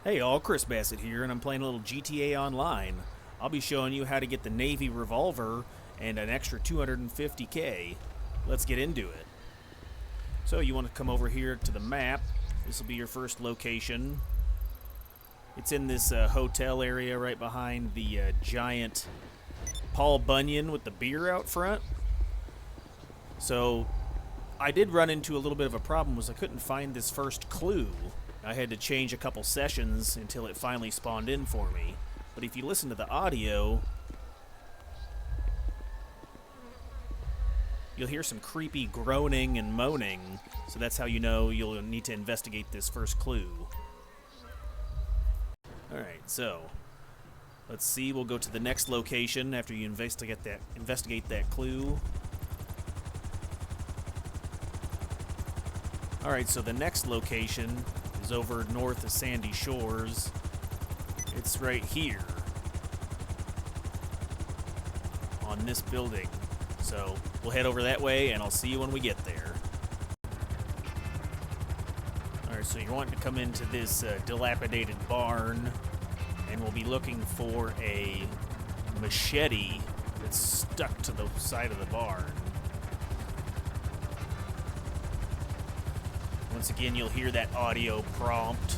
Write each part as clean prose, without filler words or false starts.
Hey all, Chris Bassett here, and I'm playing a little GTA Online. I'll be showing you how to get the Navy Revolver and an extra 250k. Let's get into it. So you want to come over here to the map. This will be your first location. It's in this hotel area right behind the giant Paul Bunyan with the beer out front. So I did run into a little bit of a problem, was I couldn't find this first clue. I had to change a couple sessions until it finally spawned in for me. But if you listen to the audio, you'll hear some creepy groaning and moaning, so that's how you know you'll need to investigate this first clue. Alright, so let's see, we'll go to the next location after you investigate that clue. Alright, so the next location is over north of Sandy Shores. It's right here on this building. So we'll head over that way and I'll see you when we get there. Alright, so you're wanting to come into this dilapidated barn, and we'll be looking for a machete that's stuck to the side of the barn. Once again, you'll hear that audio prompt,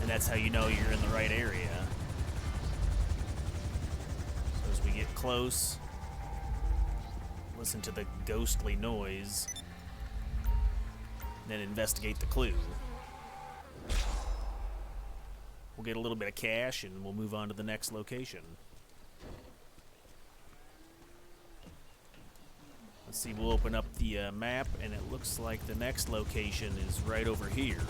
and that's how you know you're in the right area. So as we get close, listen to the ghostly noise, then investigate the clue. We'll get a little bit of cash, and we'll move on to the next location. Let's see, we'll open up the map, and it looks like the next location is right over here.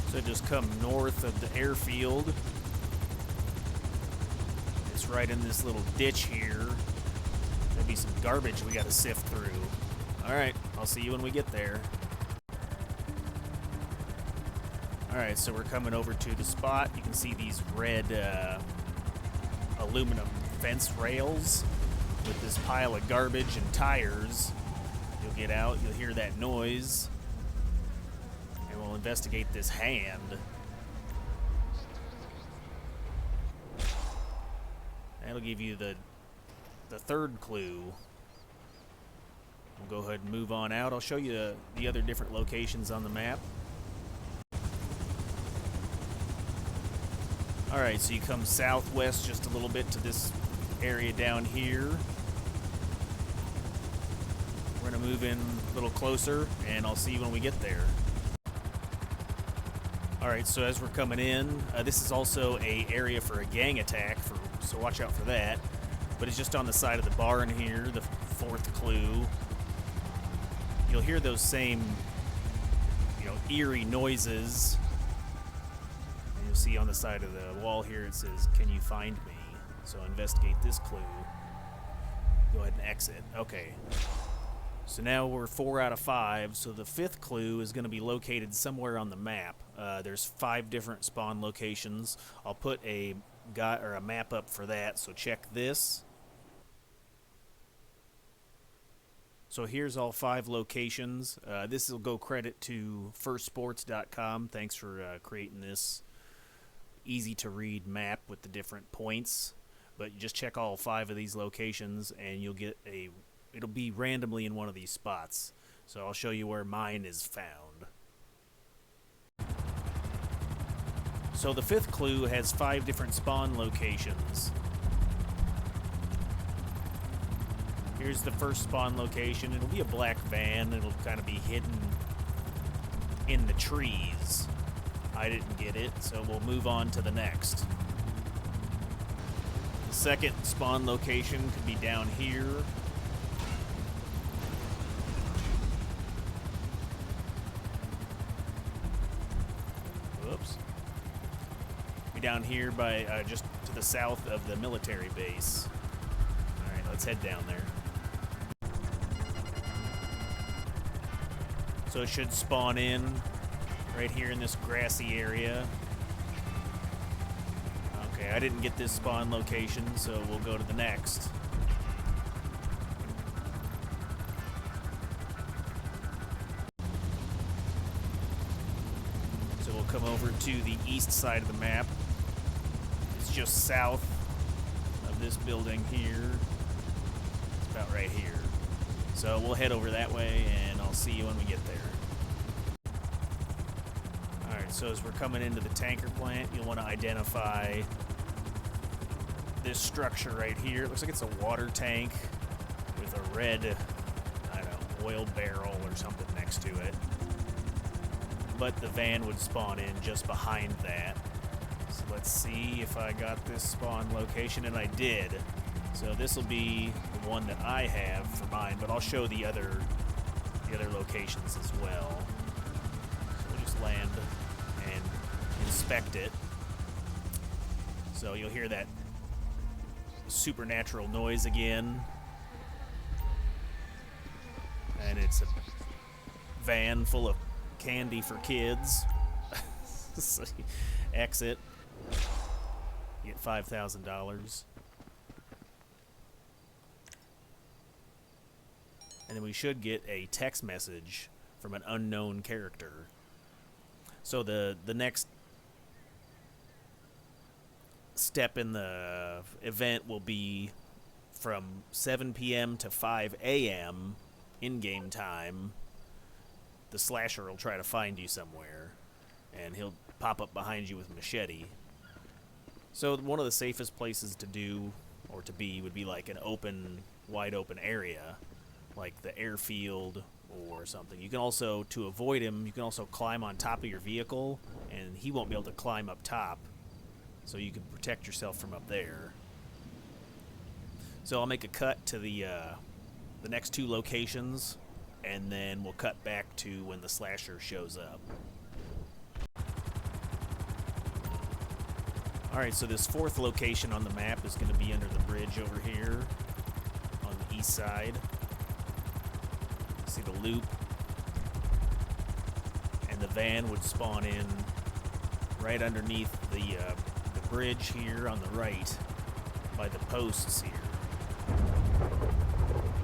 So just come north of the airfield. It's right in this little ditch here. There'll be some garbage we gotta sift through. Alright, I'll see you when we get there. Alright, so we're coming over to the spot. You can see these red aluminum fence rails with this pile of garbage and tires. You'll get out, you'll hear that noise, and we'll investigate this hand. That'll give you the third clue. We'll go ahead and move on out. I'll show you the other different locations on the map. Alright, so you come southwest just a little bit to this area down here. We're going to move in a little closer, and I'll see you when we get there. Alright, so as we're coming in, this is also an area for a gang attack, so watch out for that. But it's just on the side of the barn here, the fourth clue. You'll hear those same, eerie noises. And you'll see on the side of the wall here it says, "Can you find me?" So investigate this clue. Go ahead and exit. Okay. So now we're 4 out of 5, so the fifth clue is going to be located somewhere on the map. There's 5 different spawn locations. I'll put a map up for that, so check this. So here's all 5 locations. This will go credit to firstsports.com. Thanks for creating this easy to read map with the different points. But you just check all 5 of these locations and you'll get it'll be randomly in one of these spots. So I'll show you where mine is found. So the fifth clue has 5 different spawn locations. Here's the first spawn location. It'll be a black van. It'll kind of be hidden in the trees. I didn't get it, so we'll move on to the next. The second spawn location could be down here. Whoops. Be down here by just to the south of the military base. Alright, let's head down there. So it should spawn in right here in this grassy area. Okay, I didn't get this spawn location, so we'll go to the next. we'll come over to the east side of the map. It's just south of this building here. It's about right here. So we'll head over that way, and I'll see you when we get there. Alright, so as we're coming into the tanker plant, you'll want to identify this structure right here. It looks like it's a water tank with a red, I don't know, oil barrel or something next to it. But the van would spawn in just behind that. So let's see if I got this spawn location, and I did. So this will be the one that I have for mine, but I'll show the other locations as well. So we'll just land and inspect it. So you'll hear that supernatural noise again. And it's a van full of candy for kids. So you exit. You get $5,000. And then we should get a text message from an unknown character. So the next step in the event will be from 7 p.m. to 5 a.m. in-game time. The slasher will try to find you somewhere, and he'll pop up behind you with a machete. So one of the safest places to do, or to be, would be like an open, wide open area, like the airfield or something. You can also, to avoid him, you can also climb on top of your vehicle, and he won't be able to climb up top, so you can protect yourself from up there. So I'll make a cut to the next two locations, and then we'll cut back to when the slasher shows up. Alright, so this fourth location on the map is going to be under the bridge over here on the east side. See the loop, and the van would spawn in right underneath the bridge here on the right by the posts here.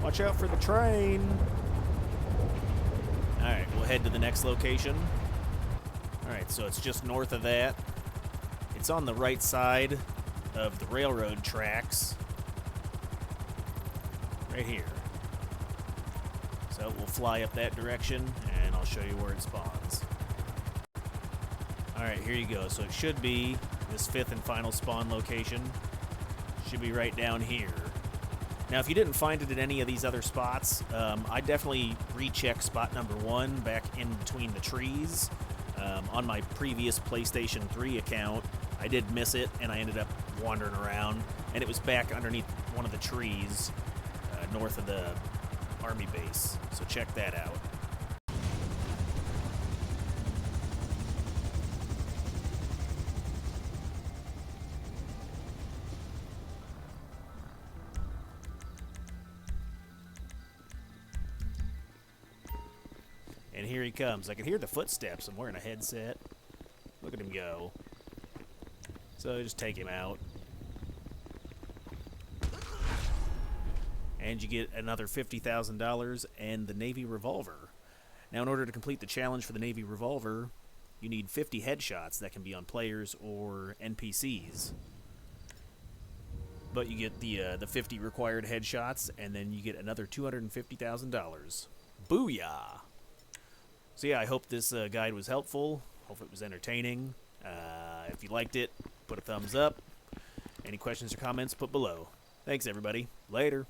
Watch out for the train. Alright, we'll head to the next location. Alright, so it's just north of that. It's on the right side of the railroad tracks. Right here. So we'll fly up that direction, and I'll show you where it spawns. Alright, here you go. So it should be this fifth and final spawn location. Should be right down here. Now, if you didn't find it at any of these other spots, I definitely recheck spot number 1 back in between the trees. On my previous PlayStation 3 account, I did miss it, and I ended up wandering around, and it was back underneath one of the trees north of the army base. So check that out. And here he comes. I can hear the footsteps. I'm wearing a headset. Look at him go. So just take him out. And you get another $50,000 and the Navy Revolver. Now, in order to complete the challenge for the Navy Revolver, you need 50 headshots that can be on players or NPCs. But you get the 50 required headshots, and then you get another $250,000. Booyah! So yeah, I hope this guide was helpful. Hope it was entertaining. If you liked it, put a thumbs up. Any questions or comments, put below. Thanks, everybody. Later.